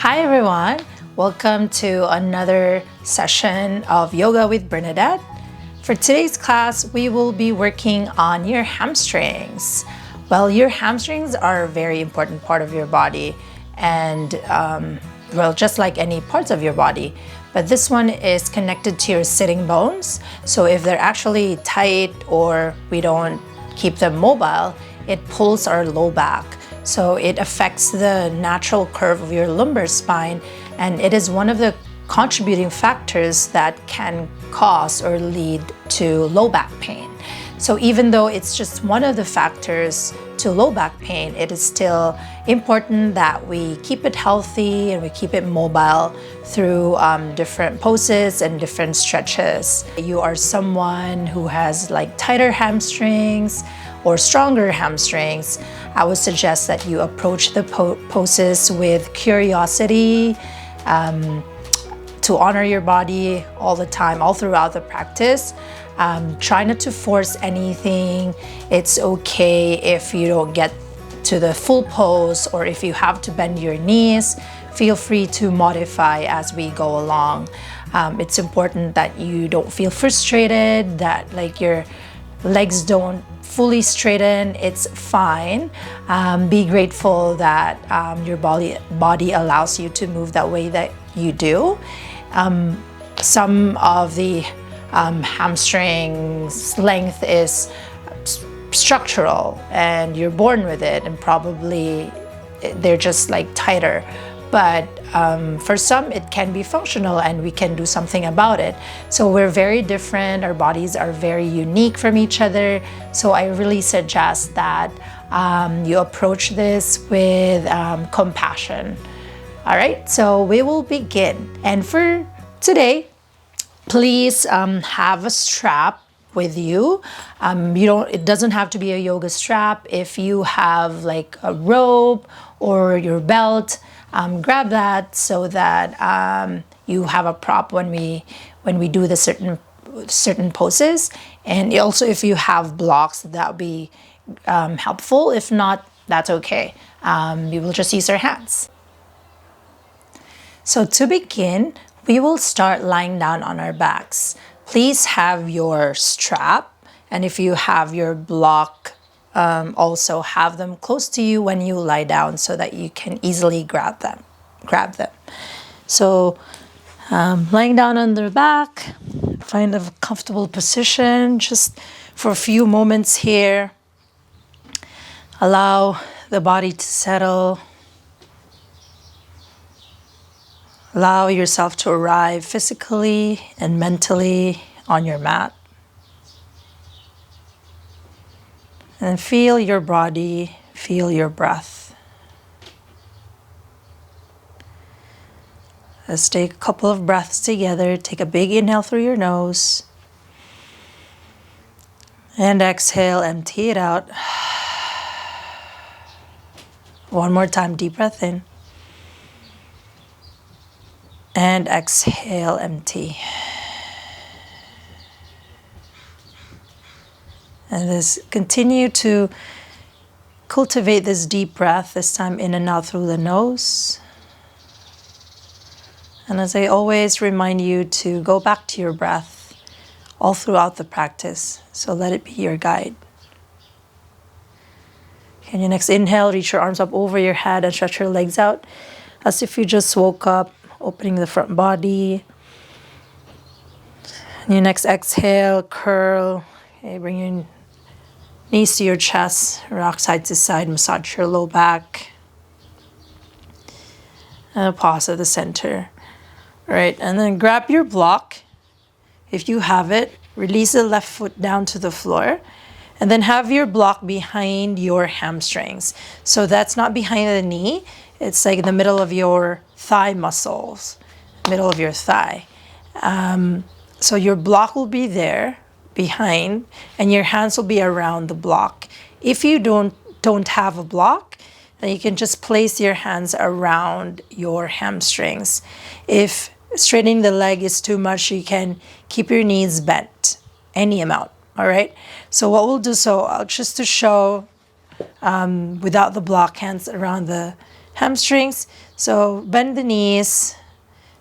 Hi everyone, welcome to another session of Yoga with Bernadette. For today's class, we will be working on your hamstrings. Well, your hamstrings are a very important part of your body and just like any parts of your body, but this one is connected to your sitting bones. So if they're actually tight or we don't keep them mobile, it pulls our low back. So it affects the natural curve of your lumbar spine, and it is one of the contributing factors that can cause or lead to low back pain. So even though it's just one of the factors to low back pain, it is still important that we keep it healthy and we keep it mobile through different poses and different stretches. You are someone who has like tighter hamstrings or stronger hamstrings, I would suggest that you approach the poses with curiosity, to honor your body all the time, all throughout the practice. Try not to force anything. It's okay if you don't get to the full pose or if you have to bend your knees. Feel free to modify as we go along. It's important that you don't feel frustrated, that like your legs don't fully straighten. It's fine. Be grateful that your body allows you to move that way that you do. Some of the hamstrings length is structural and you're born with it, and probably they're just like tighter. But for some, it can be functional and we can do something about it. So we're very different. Our bodies are very unique from each other. So I really suggest that you approach this with compassion. All right, so we will begin. And for today, please have a strap with you. It doesn't have to be a yoga strap. If you have like a rope or your belt, grab that so that you have a prop when we do the certain poses. And also, if you have blocks, that would be helpful. If not, that's okay. We will just use our hands. So to begin, we will start lying down on our backs. Please have your strap, and if you have your block, also have them close to you when you lie down so that you can easily grab them. So lying down on the back, find a comfortable position just for a few moments here. Allow the body to settle. Allow yourself to arrive physically and mentally on your mat. And feel your body, feel your breath. Let's take a couple of breaths together. Take a big inhale through your nose. And exhale, empty it out. One more time, deep breath in. And exhale, empty. And just continue to cultivate this deep breath, this time in and out through the nose. And as I always remind you to go back to your breath all throughout the practice. So let it be your guide. And your next inhale, reach your arms up over your head and stretch your legs out as if you just woke up, opening the front body. And your next exhale, curl. Okay, bring your knees to your chest, rock side to side, massage your low back. And a pause at the center. All right, and then grab your block. If you have it, release the left foot down to the floor. And then have your block behind your hamstrings. So that's not behind the knee. It's like in the middle of your thigh muscles, middle of your thigh. So your block will be there behind and your hands will be around the block. If you don't have a block, then you can just place your hands around your hamstrings. If straightening the leg is too much, you can keep your knees bent, any amount, all right? So what we'll do, just to show without the block, hands around the hamstrings. So bend the knees,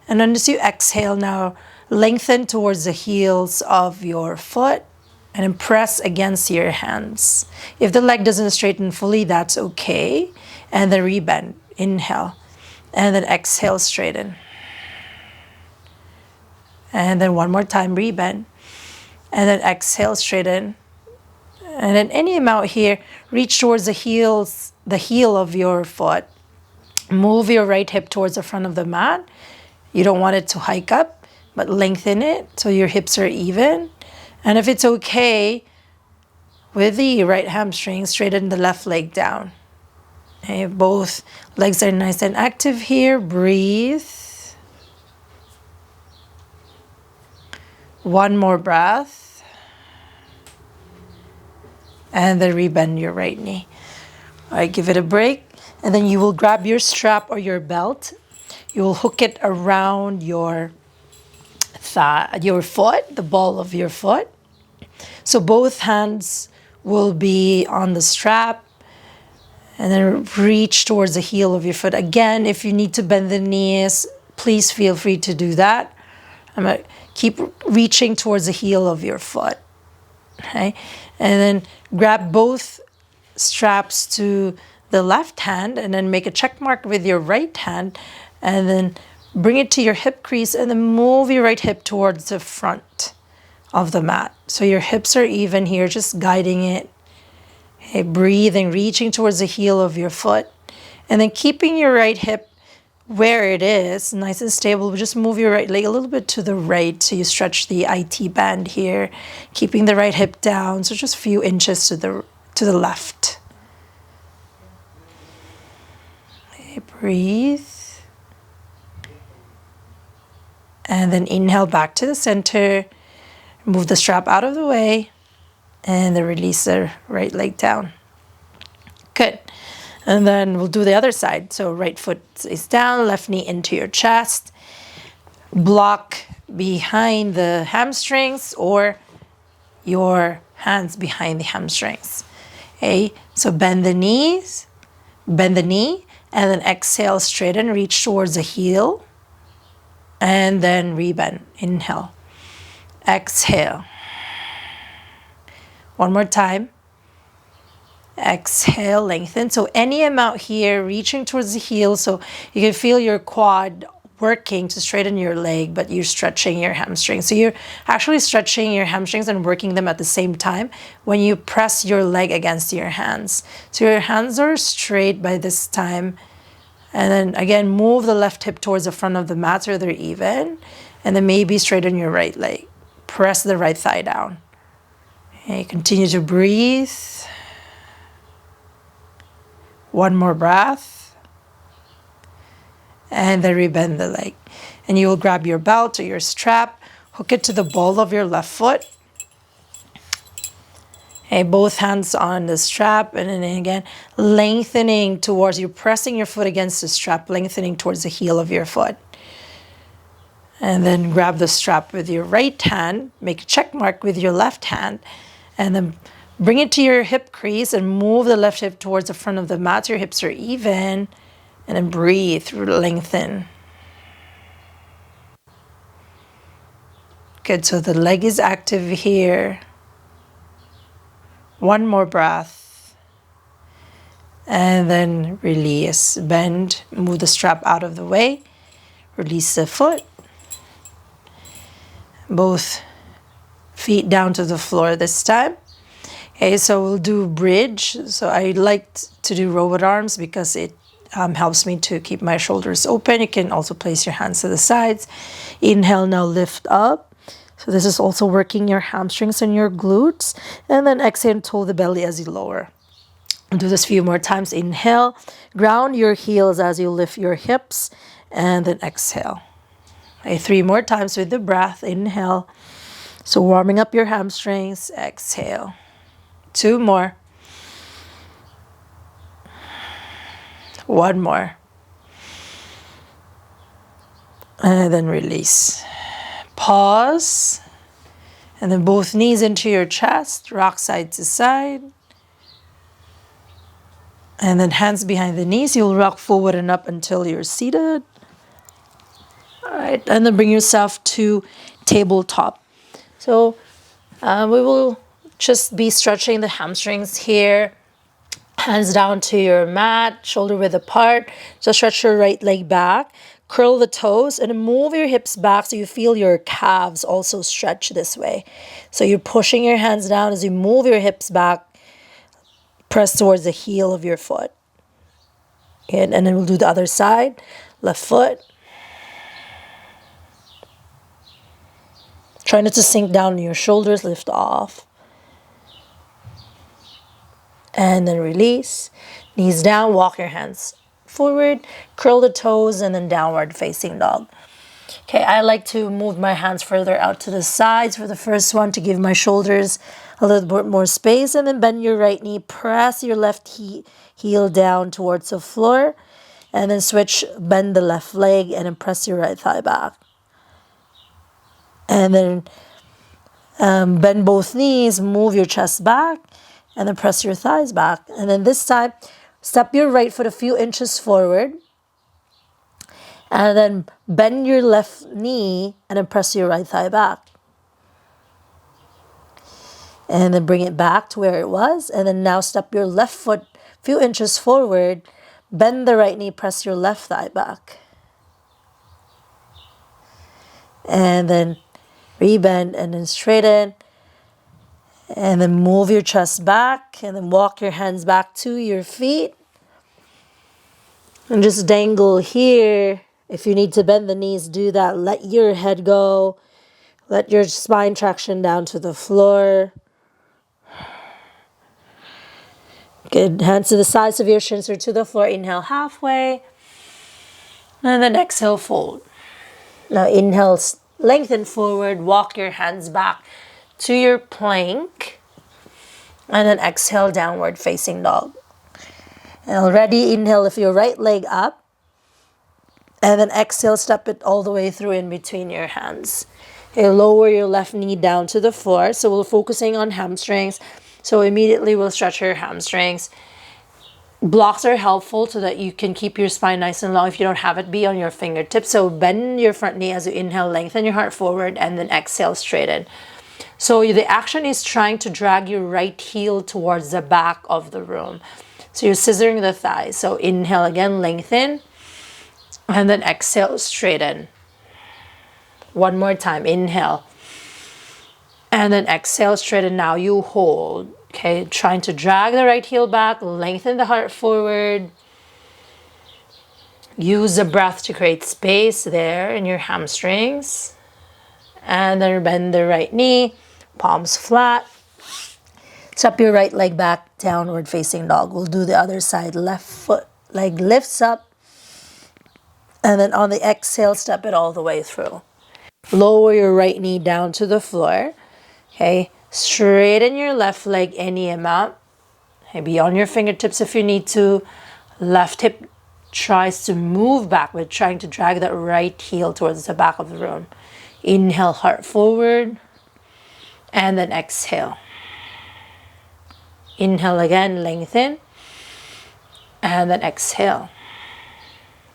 and then as you exhale now, lengthen towards the heels of your foot and then press against your hands. If the leg doesn't straighten fully, that's okay. And then rebend. Inhale. And then exhale, straighten. And then one more time, rebend. And then exhale, straighten. And then any amount here, reach towards the heel of your foot. Move your right hip towards the front of the mat. You don't want it to hike up, but lengthen it so your hips are even. And if it's okay, with the right hamstring, straighten the left leg down. Okay, both legs are nice and active here. Breathe. One more breath. And then rebend your right knee. All right, give it a break. And then you will grab your strap or your belt. You will hook it around your thigh, your foot, the ball of your foot. So both hands will be on the strap. And then reach towards the heel of your foot. Again, if you need to bend the knees, please feel free to do that. I'm going to keep reaching towards the heel of your foot. Okay? And then grab both straps to the left hand and then make a check mark with your right hand. And then bring it to your hip crease and then move your right hip towards the front of the mat. So your hips are even here, just guiding it. Okay, breathing, reaching towards the heel of your foot. And then keeping your right hip where it is, nice and stable. Just move your right leg a little bit to the right so you stretch the IT band here. Keeping the right hip down, so just a few inches to the left. Okay, breathe. And then inhale back to the center. Move the strap out of the way. And then release the right leg down. Good. And then we'll do the other side. So right foot is down, left knee into your chest. Block behind the hamstrings or your hands behind the hamstrings. Okay, so bend the knees, bend the knee, and then exhale, straighten, reach towards the heel. And then rebend. Inhale. Exhale. One more time. Exhale, lengthen. So any amount here, reaching towards the heel. So you can feel your quad working to straighten your leg, but you're stretching your hamstrings. So you're actually stretching your hamstrings and working them at the same time when you press your leg against your hands. So your hands are straight by this time. And then again, move the left hip towards the front of the mat so they're even. And then maybe straighten your right leg. Press the right thigh down. Okay, continue to breathe. One more breath. And then rebend the leg. And you will grab your belt or your strap, hook it to the ball of your left foot. Okay, both hands on the strap, and then again, lengthening towards, you're pressing your foot against the strap, lengthening towards the heel of your foot. And then grab the strap with your right hand, make a check mark with your left hand, and then bring it to your hip crease and move the left hip towards the front of the mat. Your hips are even, and then breathe, lengthen. Good, so the leg is active here. One more breath. And then release, bend, move the strap out of the way, release the foot. Both feet down to the floor this time. Okay, so we'll do bridge. So I like to do robot arms because it helps me to keep my shoulders open. You can also place your hands to the sides. Inhale, now lift up. So this is also working your hamstrings and your glutes. And then exhale, toe the belly as you lower. Do this a few more times. Inhale, ground your heels as you lift your hips, and then exhale. Okay, 3 more times with the breath. Inhale. So warming up your hamstrings. Exhale. 2 more. 1 more. And then release. Pause. And then both knees into your chest. Rock side to side. And then hands behind the knees. You'll rock forward and up until you're seated. All right, and then bring yourself to tabletop. So we will just be stretching the hamstrings here. Hands down to your mat, shoulder width apart. Just stretch your right leg back. Curl the toes and move your hips back so you feel your calves also stretch this way. So you're pushing your hands down as you move your hips back. Press towards the heel of your foot. And then we'll do the other side. Left foot. Try not to sink down in your shoulders, lift off. And then release. Knees down, walk your hands forward, curl the toes, and then downward facing dog. Okay, I like to move my hands further out to the sides for the first one to give my shoulders a little bit more space, and then bend your right knee, press your left heel down towards the floor, and then switch, bend the left leg, and then press your right thigh back. And then bend both knees, move your chest back, and then press your thighs back. And then this time, step your right foot a few inches forward, and then bend your left knee, and then press your right thigh back. And then bring it back to where it was. And then now step your left foot a few inches forward, bend the right knee, press your left thigh back. And then rebend and then straighten. And then move your chest back and then walk your hands back to your feet. And just dangle here. If you need to bend the knees, do that. Let your head go. Let your spine traction down to the floor. Good. Hands to the sides of your shins or to the floor. Inhale halfway. And then exhale, fold. Now inhale, lengthen forward. Walk your hands back to your plank. And then exhale, downward facing dog. And already inhale, lift your right leg up. And then exhale, step it all the way through in between your hands. Okay, lower your left knee down to the floor. So we're focusing on hamstrings. So immediately we'll stretch your hamstrings. Blocks are helpful so that you can keep your spine nice and long. If you don't have it, be on your fingertips. So bend your front knee as you inhale, lengthen your heart forward, and then exhale, straighten. So the action is trying to drag your right heel towards the back of the room. So you're scissoring the thighs. So inhale again, lengthen, and then exhale, straighten. One more time, inhale. And then exhale, straighten. Now you hold. Okay, trying to drag the right heel back, lengthen the heart forward. Use the breath to create space there in your hamstrings. And then bend the right knee, palms flat. Step your right leg back, downward facing dog. We'll do the other side. Left foot, leg lifts up. And then on the exhale, step it all the way through. Lower your right knee down to the floor. Okay, straighten your left leg any amount. Maybe on your fingertips if you need to. Left hip tries to move back. We're trying to drag that right heel towards the back of the room. Inhale, heart forward. And then exhale. Inhale again, lengthen. And then exhale.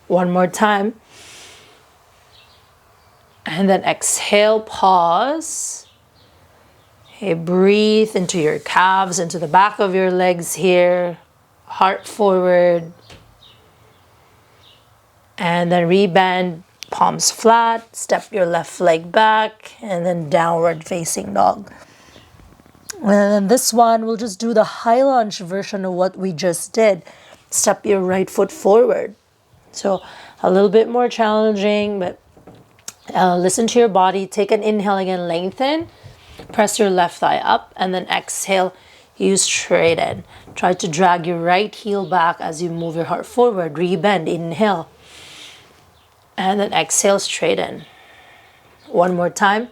One more time. And then exhale, pause. Okay, breathe into your calves, into the back of your legs here. Heart forward. And then rebend, palms flat. Step your left leg back. And then downward facing dog. And then this one, we'll just do the high lunge version of what we just did. Step your right foot forward. So a little bit more challenging, but listen to your body. Take an inhale again, lengthen. Press your left thigh up and then exhale, you straighten. Try to drag your right heel back as you move your heart forward. Rebend, inhale. And then exhale, straighten. One more time.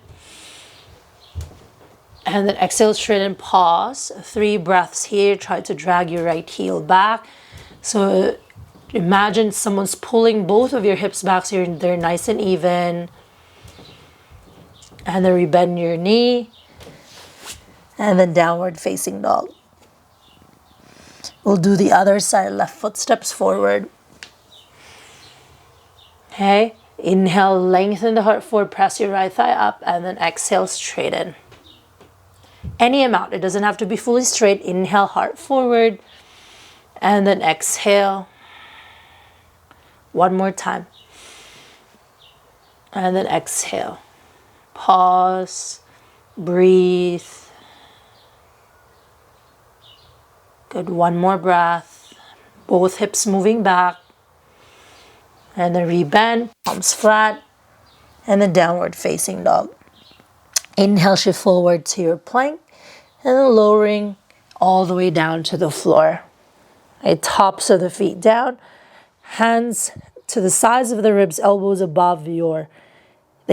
And then exhale, straighten, pause. 3 breaths here. Try to drag your right heel back. So imagine someone's pulling both of your hips back so they're nice and even. And then rebend your knee. And then downward facing dog. We'll do the other side. Left foot steps forward. Okay. Inhale, lengthen the heart forward, press your right thigh up, and then exhale, straighten. Any amount. It doesn't have to be fully straight. Inhale, heart forward, and then exhale. One more time. And then exhale. Pause. Breathe. Good. One more breath. Both hips moving back. And then rebend, palms flat, and then downward facing dog. Inhale, shift forward to your plank, and then lowering all the way down to the floor. Okay, tops of the feet down, hands to the sides of the ribs, elbows above the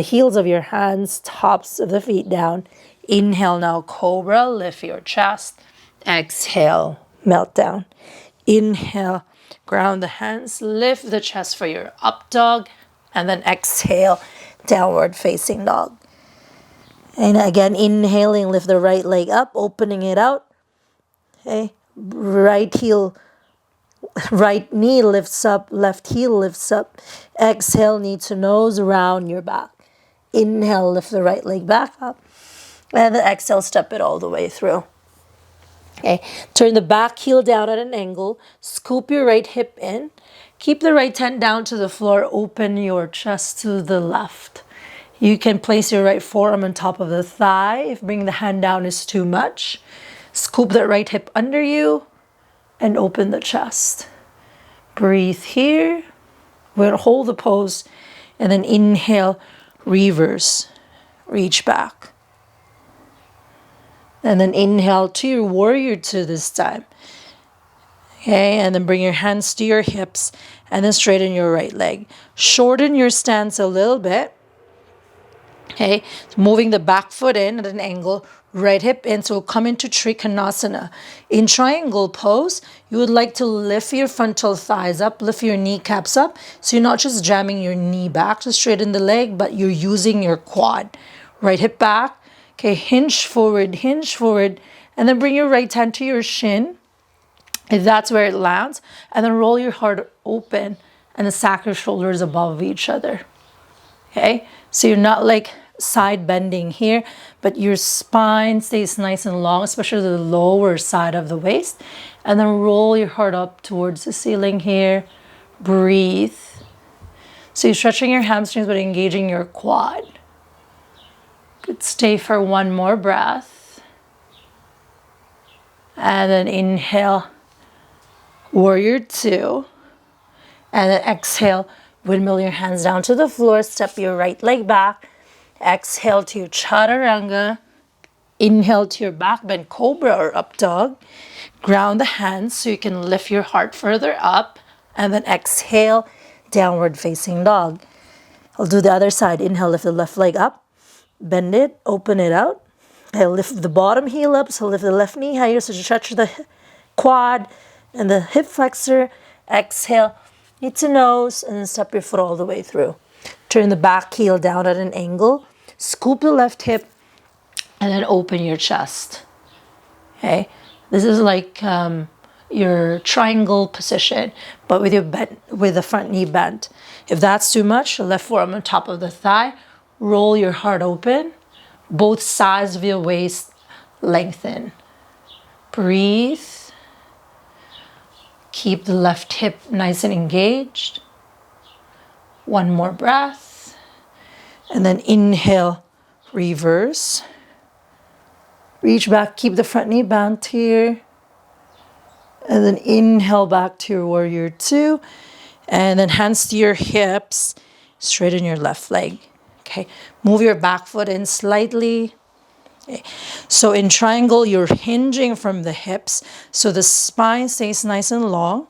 heels of your hands, tops of the feet down. Inhale now, cobra, lift your chest. Exhale, melt down. Inhale, ground the hands, lift the chest for your up dog, and then exhale, downward facing dog. And again, inhaling, lift the right leg up, opening it out. Okay, right knee lifts up, left heel lifts up. Exhale, knee to nose, round your back. Inhale, lift the right leg back up. And then exhale, step it all the way through. Okay, turn the back heel down at an angle. Scoop your right hip in. Keep the right hand down to the floor. Open your chest to the left. You can place your right forearm on top of the thigh if bringing the hand down is too much. Scoop that right hip under you and open the chest. Breathe here. We're going to hold the pose and then inhale, reverse, reach back. And then inhale to your warrior two this time. Okay, and then bring your hands to your hips and then straighten your right leg. Shorten your stance a little bit. Okay, moving the back foot in at an angle, right hip in, so we'll come into Trikonasana. In triangle pose, you would like to lift your frontal thighs up, lift your kneecaps up, so you're not just jamming your knee back to straighten the leg, but you're using your quad. Right hip back. Okay, hinge forward, and then bring your right hand to your shin, if that's where it lands, and then roll your heart open, and the sacral shoulders above each other. Okay, so you're not like side bending here, but your spine stays nice and long, especially the lower side of the waist, and then roll your heart up towards the ceiling here. Breathe. So you're stretching your hamstrings but engaging your quad. Good. Stay for one more breath. And then inhale, warrior two. And then exhale, windmill your hands down to the floor. Step your right leg back. Exhale to your chaturanga. Inhale to your back bend, cobra or up dog. Ground the hands so you can lift your heart further up. And then exhale, downward facing dog. I'll do the other side. Inhale, lift the left leg up. Bend it, open it out. Okay, lift the bottom heel up, so lift the left knee higher, so you stretch the quad and the hip flexor. Exhale, knee to nose, and then step your foot all the way through. Turn the back heel down at an angle. Scoop the left hip, and then open your chest. Okay, this is like your triangle position, but with the front knee bent. If that's too much, the left forearm on top of the thigh. Roll your heart open. Both sides of your waist lengthen. Breathe. Keep the left hip nice and engaged. One more breath. And then inhale, reverse. Reach back, keep the front knee bent here. And then inhale back to your warrior two. And then hands to your hips. Straighten your left leg. Okay, move your back foot in slightly. Okay. So in triangle, you're hinging from the hips, so the spine stays nice and long.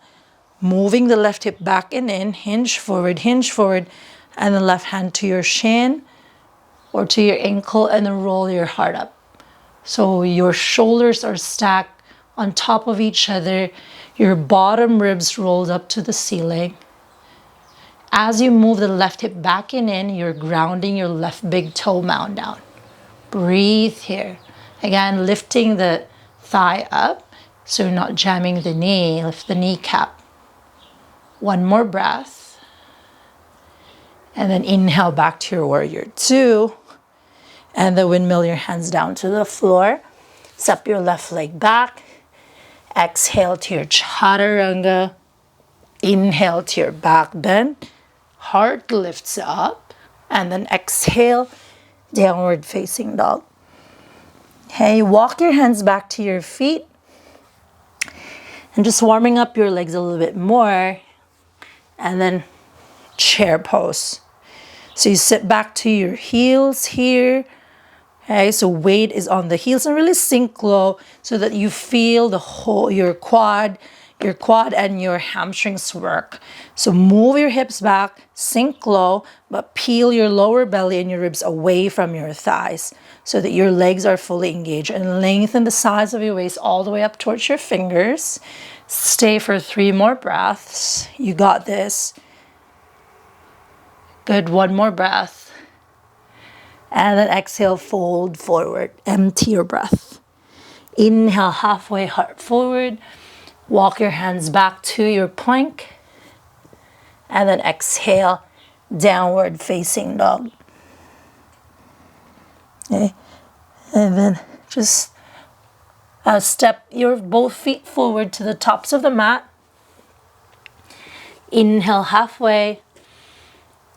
Moving the left hip back and in, hinge forward, and the left hand to your shin or to your ankle, and then roll your heart up. So your shoulders are stacked on top of each other, your bottom ribs rolled up to the ceiling. As you move the left hip back and in, you're grounding your left big toe mound down. Breathe here. Again, lifting the thigh up. so you're not jamming the knee. Lift the kneecap. One more breath. And then inhale back to your warrior two. And the windmill your hands down to the floor. Step your left leg back. Exhale to your chaturanga. Inhale to your back bend. Heart lifts up. And then exhale, downward facing dog. Okay, walk your hands back to your feet. And just warming up your legs a little bit more. And then chair pose. So you sit back to your heels here. Okay, so weight is on the heels and really sink low so that you feel the whole, your quad and your hamstrings work. So move your hips back, sink low, but peel your lower belly and your ribs away from your thighs so that your legs are fully engaged, and lengthen the sides of your waist all the way up towards your fingers. Stay for 3 more breaths. You got this. Good, 1 more breath. And then exhale, fold forward. Empty your breath. Inhale, halfway heart forward. Walk your hands back to your plank. And then exhale, downward facing dog. Okay. And then just step your both feet forward to the tops of the mat. Inhale halfway.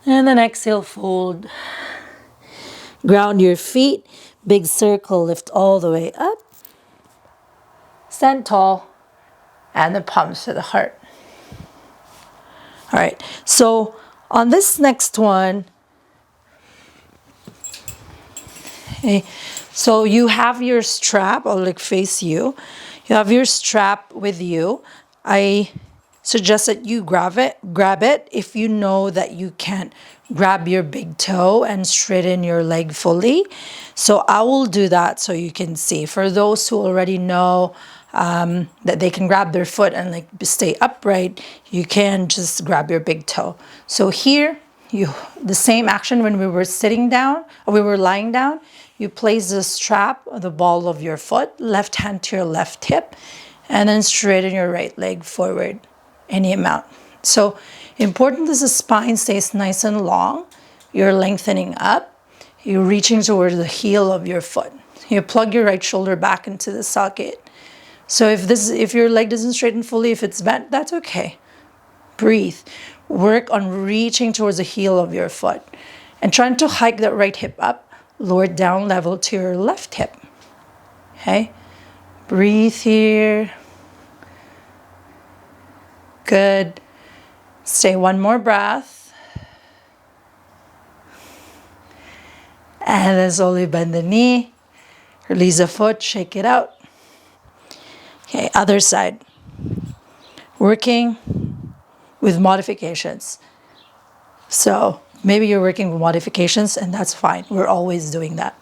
And then exhale, fold. Ground your feet, big circle, lift all the way up. Stand tall, and the palms to the heart. All right, so on this next one, okay, so you have your strap, I'll like face you. You have your strap with you. I suggest that you grab it if you know that you can't grab your big toe and straighten your leg fully. So I will do that so you can see. For those who already know that they can grab their foot and like stay upright, you can just grab your big toe. So here, the same action when we were sitting down, or we were lying down, you place the strap, the ball of your foot, left hand to your left hip, and then straighten your right leg forward any amount. So important is the spine stays nice and long. You're lengthening up. You're reaching towards the heel of your foot. You plug your right shoulder back into the socket. So if your leg doesn't straighten fully, if it's bent, that's okay. Breathe. Work on reaching towards the heel of your foot and trying to hike that right hip up, lower down level to your left hip. Okay? Breathe here. Good. Stay 1 more breath. And then slowly bend the knee. Release the foot, shake it out. Okay, other side. Working with modifications. So maybe you're working with modifications, and that's fine. We're always doing that.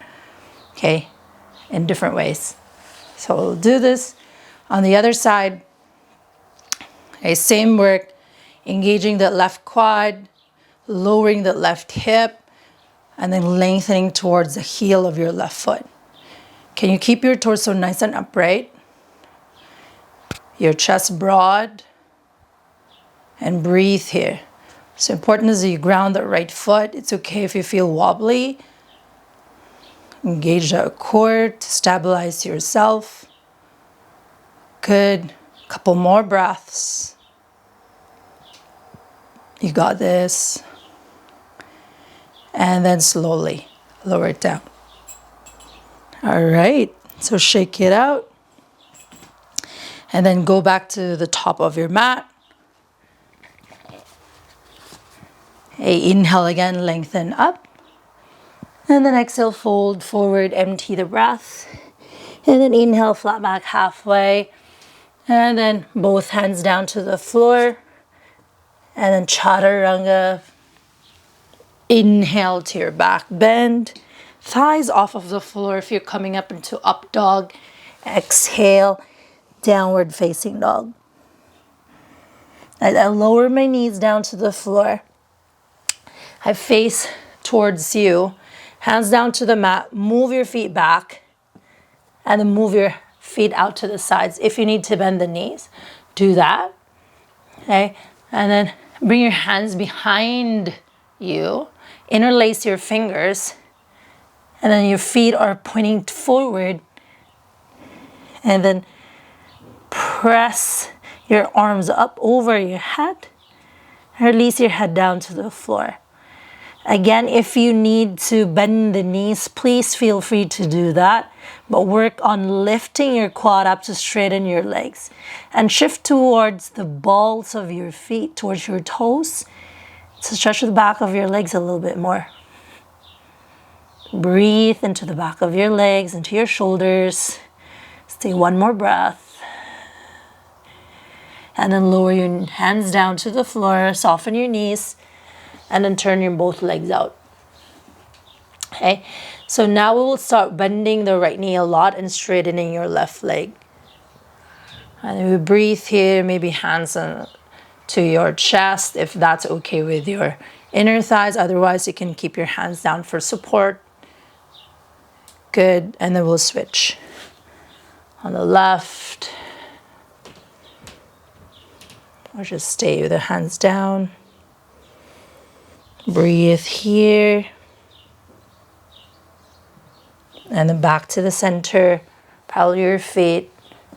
Okay, in different ways. So we'll do this on the other side. Okay, same work, engaging the left quad, lowering the left hip, and then lengthening towards the heel of your left foot. Can you keep your torso nice and upright? Your chest broad, and breathe here. So important is that you ground the right foot. It's okay if you feel wobbly. Engage the core to stabilize yourself. Good. Couple more breaths. You got this. And then slowly lower it down. All right, so shake it out. And then go back to the top of your mat. Okay, inhale again, lengthen up. And then exhale, fold forward, empty the breath. And then inhale, flat back halfway. And then both hands down to the floor. And then chaturanga. Inhale to your back bend. Thighs off of the floor if you're coming up into up dog. Exhale, downward facing dog. I lower my knees down to the floor. I face towards you. Hands down to the mat. Move your feet back. And then move your feet out to the sides. If you need to bend the knees, do that. Okay, and then bring your hands behind you, interlace your fingers, and then your feet are pointing forward, and then press your arms up over your head, and release your head down to the floor. Again, if you need to bend the knees, please feel free to do that, but work on lifting your quad up to straighten your legs and shift towards the balls of your feet, towards your toes, to stretch the back of your legs a little bit more. Breathe into the back of your legs, into your shoulders. Stay one more breath. And then lower your hands down to the floor, soften your knees, and then turn your both legs out. Okay, so now we will start bending the right knee a lot and straightening your left leg. And we breathe here, maybe hands to your chest if that's okay with your inner thighs. Otherwise, you can keep your hands down for support. Good, and then we'll switch. On the left, or just stay with the hands down. Breathe here. And then back to the center, parallel your feet.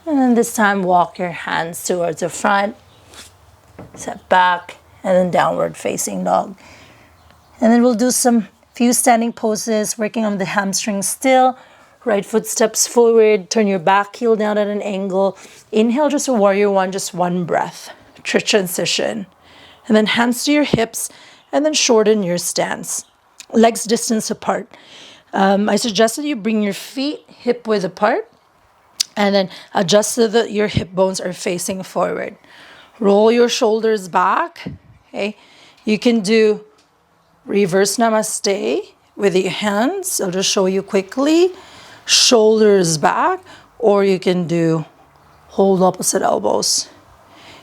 And then this time walk your hands towards the front. Step back, and then downward facing dog. And then we'll do some few standing poses, working on the hamstrings still. Right foot steps forward, turn your back heel down at an angle. Inhale, just a warrior one, just one breath. Transition. And then hands to your hips, and then shorten your stance. Legs distance apart. I suggest that you bring your feet hip width apart, and then adjust so that your hip bones are facing forward. Roll your shoulders back. Okay, you can do reverse namaste with your hands. I'll just show you quickly. Shoulders back, or you can do hold opposite elbows.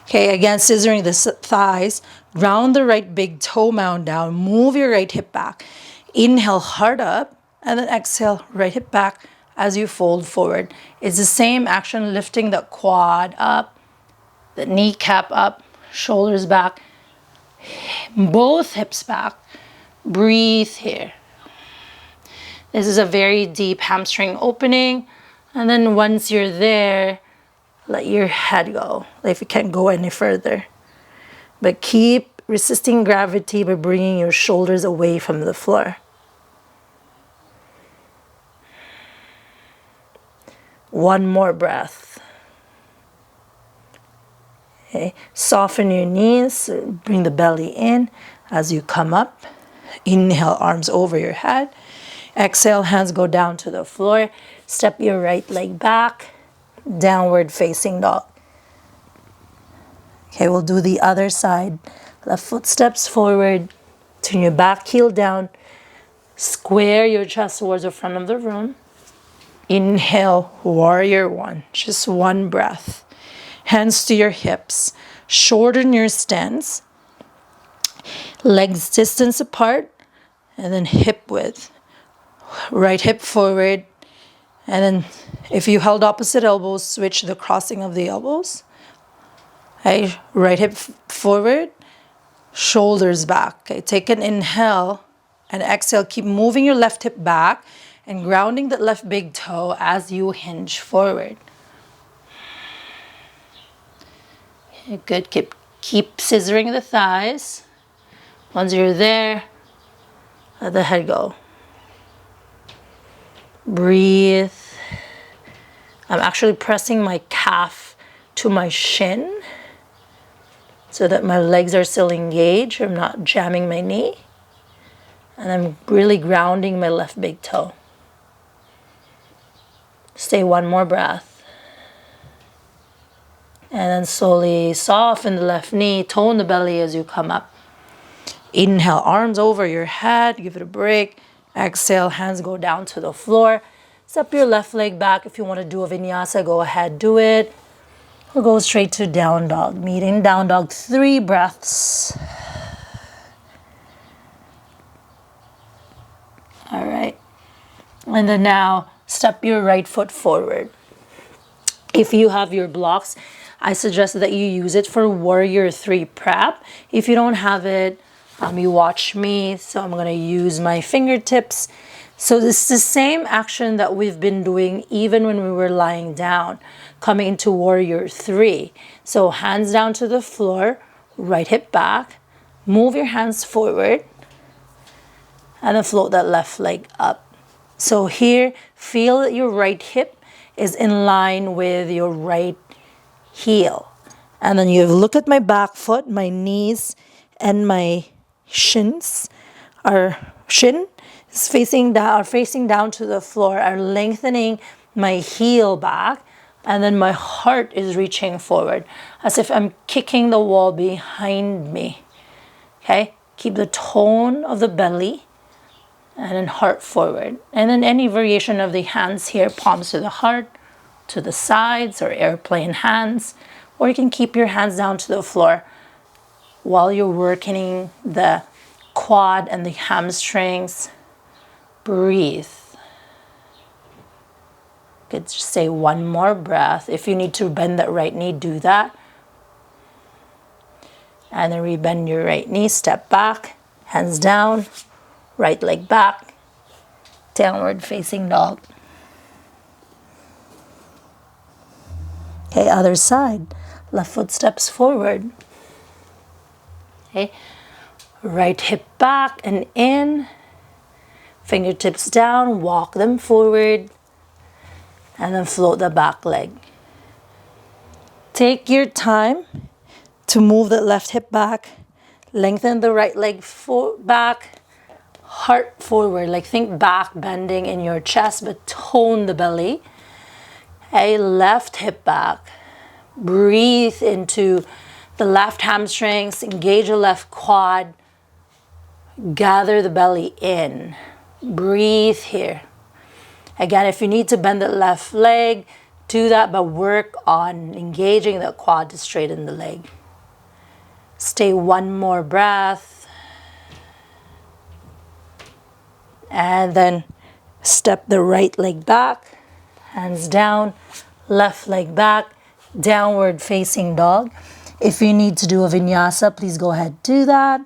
Okay, again, scissoring the thighs. Ground the right big toe mound down. Move your right hip back. Inhale, heart up, and then exhale, right hip back as you fold forward. It's the same action, lifting the quad up, the kneecap up, shoulders back, both hips back. Breathe here. This is a very deep hamstring opening. And then once you're there, let your head go, if you can't go any further. But keep resisting gravity by bringing your shoulders away from the floor. One more breath. Okay. Soften your knees, bring the belly in as you come up. Inhale, arms over your head. Exhale, hands go down to the floor. Step your right leg back. Downward facing dog. Okay, we'll do the other side. Left foot steps forward. Turn your back heel down. Square your chest towards the front of the room. Inhale, warrior one. Just one breath. Hands to your hips. Shorten your stance. Legs distance apart. And then hip width. Right hip forward. And then if you held opposite elbows, switch the crossing of the elbows. Okay, right hip forward, shoulders back. Okay, take an inhale and exhale. Keep moving your left hip back and grounding that left big toe as you hinge forward. Okay, good. Keep scissoring the thighs. Once you're there, let the head go. Breathe. I'm actually pressing my calf to my shin so that my legs are still engaged. I'm not jamming my knee. And I'm really grounding my left big toe. Stay one more breath. And then slowly soften the left knee, tone the belly as you come up. Inhale, arms over your head, give it a break. Exhale, hands go down to the floor. Step your left leg back. If you want to do a vinyasa, go ahead, do it. We'll go straight to down dog. Meeting down dog, 3 breaths. All right. And then now, step your right foot forward. If you have your blocks, I suggest that you use it for warrior 3 prep. If you don't have it, you watch me. So I'm going to use my fingertips. So this is the same action that we've been doing even when we were lying down, coming into warrior 3. So hands down to the floor, right hip back, move your hands forward, and then float that left leg up. So here, feel that your right hip is in line with your right heel. And then you look at my back foot, my knees and my shins is facing down to the floor, are lengthening my heel back, and then my heart is reaching forward as if I'm kicking the wall behind me. Okay? Keep the tone of the belly and then heart forward. And then any variation of the hands here, palms to the heart, to the sides, or airplane hands, or you can keep your hands down to the floor while you're working the quad and the hamstrings. Breathe. You could just say one more breath. If you need to bend that right knee, do that. And then rebend your right knee, step back, hands down, right leg back, downward facing dog. Okay, other side. Left foot steps forward. Okay, right hip back and in. Fingertips down, walk them forward, and then float the back leg. Take your time to move the left hip back, lengthen the right leg back, heart forward, like think back bending in your chest, but tone the belly. Okay, left hip back. Breathe into the left hamstrings, engage the left quad, gather the belly in. Breathe here. Again, if you need to bend the left leg, do that, but work on engaging the quad to straighten the leg. Stay one more breath. And then step the right leg back, hands down, left leg back, downward facing dog. If you need to do a vinyasa, please go ahead, do that.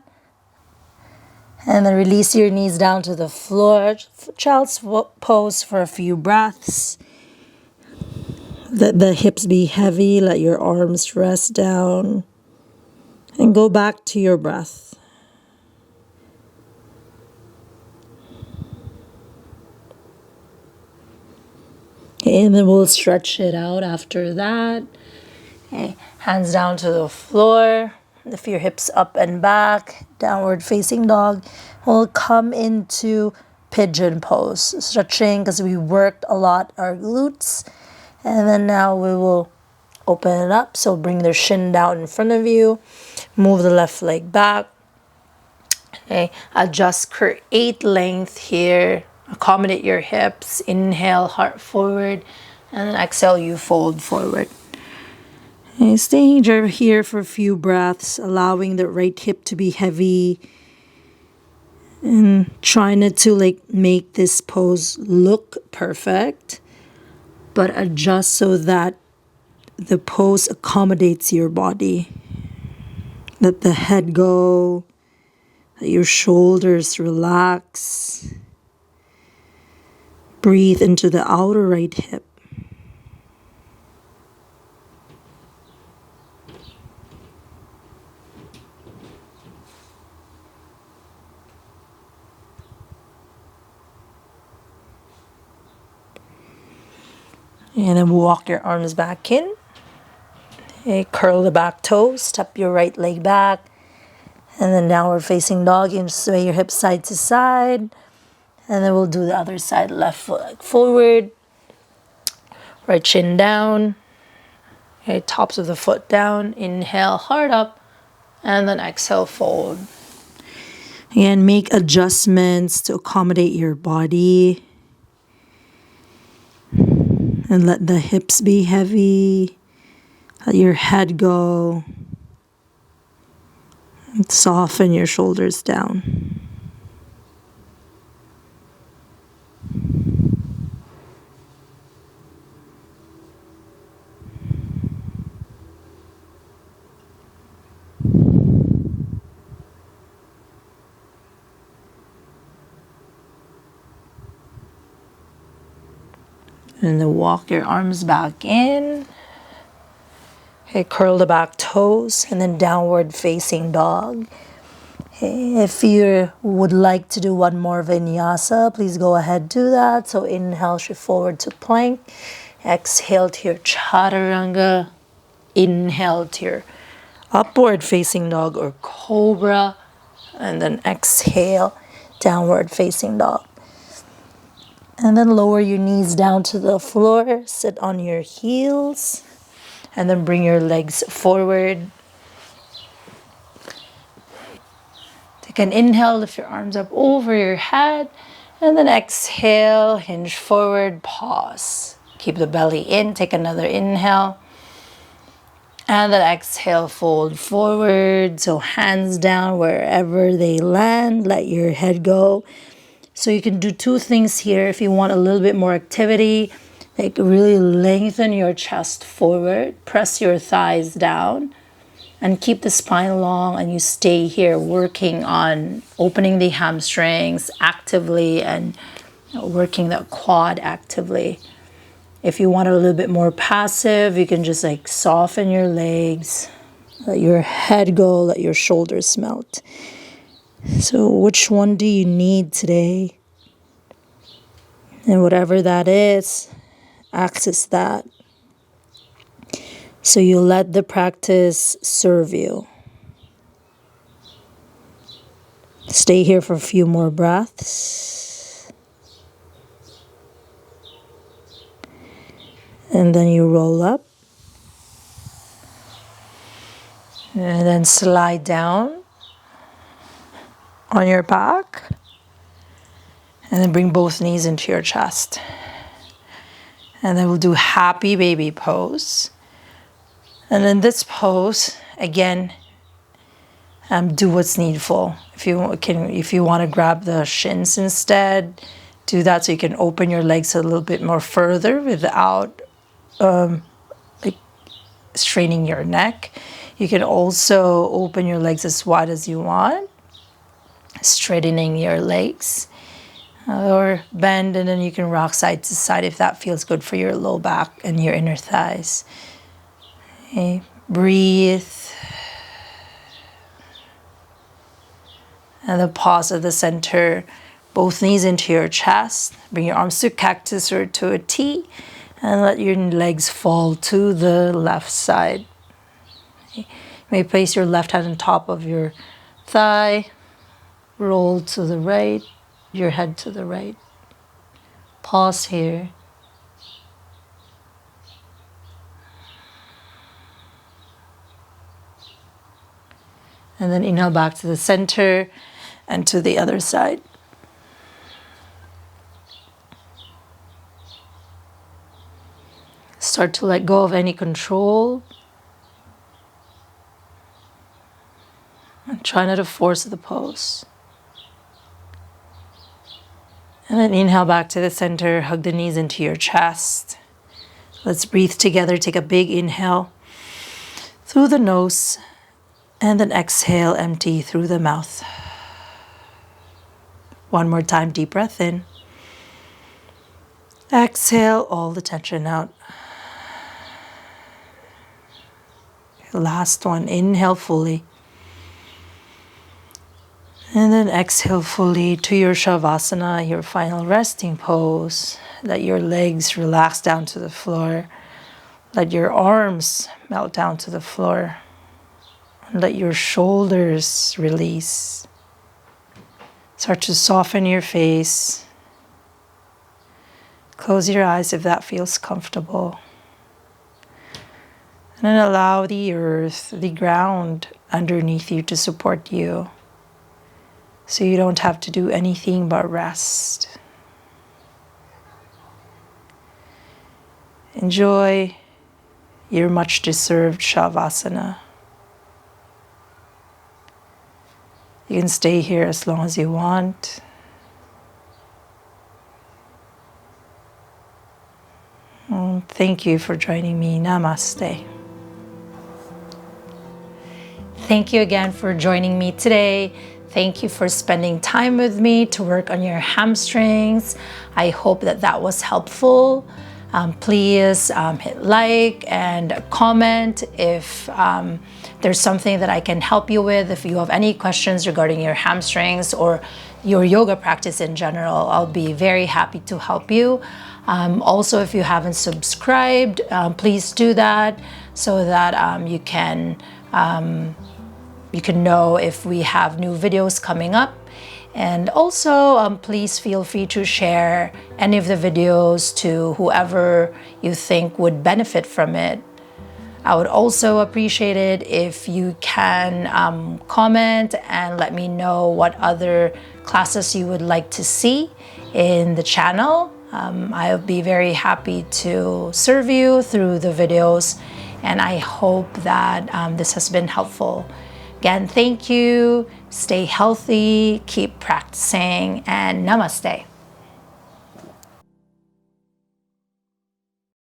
And then release your knees down to the floor. Child's pose for a few breaths. Let the hips be heavy. Let your arms rest down. And go back to your breath. Okay, and then we'll stretch it out after that. Okay, hands down to the floor. Lift your hips up and back, downward facing dog. We'll come into pigeon pose, stretching because we worked a lot our glutes. And then now we will open it up. So bring the shin down in front of you. Move the left leg back. Okay, adjust, create length here. Accommodate your hips. Inhale, heart forward. And then exhale, you fold forward. Okay, staying here for a few breaths, allowing the right hip to be heavy. And try not to make this pose look perfect, but adjust so that the pose accommodates your body. Let the head go, let your shoulders relax. Breathe into the outer right hip. And then walk your arms back in. Okay, curl the back toes, step your right leg back. And then downward facing dog, and sway your hips side to side. And then we'll do the other side, left foot forward. Right shin down. Okay, tops of the foot down. Inhale, heart up. And then exhale, fold. Again, make adjustments to accommodate your body. And let the hips be heavy. Let your head go. And soften your shoulders down. And then walk your arms back in. Okay, curl the back toes and then downward facing dog. Okay, if you would like to do one more vinyasa, please go ahead, do that. So inhale, shift forward to plank. Exhale to your chaturanga. Inhale to your upward facing dog or cobra. And then exhale, downward facing dog. And then lower your knees down to the floor. Sit on your heels. And then bring your legs forward. Take an inhale, lift your arms up over your head. And then exhale, hinge forward, pause. Keep the belly in, take another inhale. And then exhale, fold forward. So hands down wherever they land, let your head go. So you can do two things here if you want a little bit more activity. Like really lengthen your chest forward, press your thighs down, and keep the spine long, and you stay here working on opening the hamstrings actively and working the quad actively. If you want a little bit more passive, you can just like soften your legs, let your head go, let your shoulders melt. So which one do you need today? And whatever that is, access that. So you let the practice serve you. Stay here for a few more breaths. And then you roll up. And then slide down on your back. And then bring both knees into your chest. And then we'll do happy baby pose. And in this pose, again, do what's needful. If you want to grab the shins instead, do that so you can open your legs a little bit more further without like straining your neck. You can also open your legs as wide as you want, straightening your legs. Or bend, and then you can rock side to side if that feels good for your low back and your inner thighs. Okay, breathe. And then pause at the center, both knees into your chest. Bring your arms to cactus or to a T, and let your legs fall to the left side. Okay. You may place your left hand on top of your thigh, roll to the right, your head to the right. Pause here. And then inhale back to the center and to the other side. Start to let go of any control. And try not to force the pose. And then inhale back to the center, hug the knees into your chest. Let's breathe together. Take a big inhale through the nose, and then exhale, empty through the mouth. One more time, deep breath in. Exhale all the tension out. Last one, inhale fully. And then exhale fully to your Shavasana, your final resting pose. Let your legs relax down to the floor. Let your arms melt down to the floor. And let your shoulders release. Start to soften your face. Close your eyes if that feels comfortable. And then allow the earth, the ground underneath you to support you. So you don't have to do anything but rest. Enjoy your much deserved Shavasana. You can stay here as long as you want. Thank you for joining me. Namaste. Thank you again for joining me today. Thank you for spending time with me to work on your hamstrings. I hope that that was helpful. Please hit like and comment if there's something that I can help you with. If you have any questions regarding your hamstrings or your yoga practice in general, I'll be very happy to help you. Also, if you haven't subscribed, please do that so that you can know if we have new videos coming up. And also, please feel free to share any of the videos to whoever you think would benefit from it. I would also appreciate it if you can comment and let me know what other classes you would like to see in the channel. I'll be very happy to serve you through the videos, and I hope that this has been helpful. Again, thank you. Stay healthy, keep practicing, and namaste.